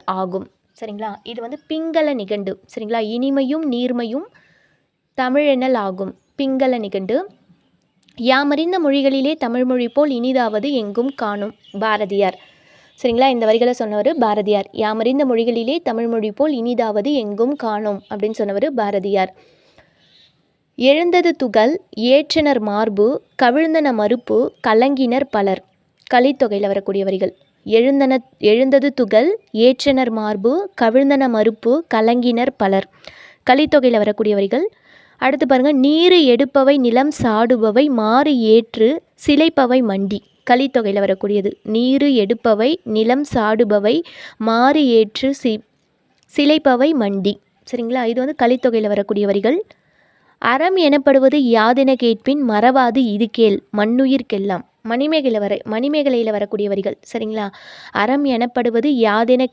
ஆகும். சரிங்களா? இது வந்து பிங்கள நிகண்டு. சரிங்களா? இனிமையும் நீர்மையும் தமிழெனல் ஆகும். பிங்கள நிகண்டு. யாமறிந்த மொழிகளிலே தமிழ்மொழி போல் இனிதாவது எங்கும் காணும். பாரதியார். சரிங்களா? இந்த வரிகளை சொன்னவர் பாரதியார். யாமறிந்த மொழிகளிலே தமிழ்மொழி போல் இனிதாவது எங்கும் காணும் அப்படின்னு சொன்னவர் பாரதியார். எழுந்தது துகள் ஏற்றனர் மார்பு கவிழ்ந்தன மறுப்பு கலங்கினர் பலர். கலித்தொகையில் வரக்கூடிய வரிகள். எழுந்தது துகள் ஏற்றனர் மார்பு கவிழ்ந்தன மறுப்பு கலங்கினர் பலர். கலித்தொகையில் வரக்கூடிய வரிகள். அடுத்து பாருங்கள். நீரு எடுப்பவை நிலம் சாடுபவை மாறு ஏற்று சிலைப்பவை மண்டி. கலித்தொகையில் வரக்கூடியது. நீரு எடுப்பவை நிலம் சாடுபவை மாறு ஏற்று சிலைப்பவை மண்டி. சரிங்களா? இது வந்து கலித்தொகையில் வரக்கூடிய வரிகள். அறம் எனப்படுவது யாதென கேட்பின் மறவாது இது கேள் மண்ணுயிர்க்கெல்லாம். மணிமேகலையில் வரக்கூடிய வரிகள். சரிங்களா? அறம் எனப்படுவது யாதென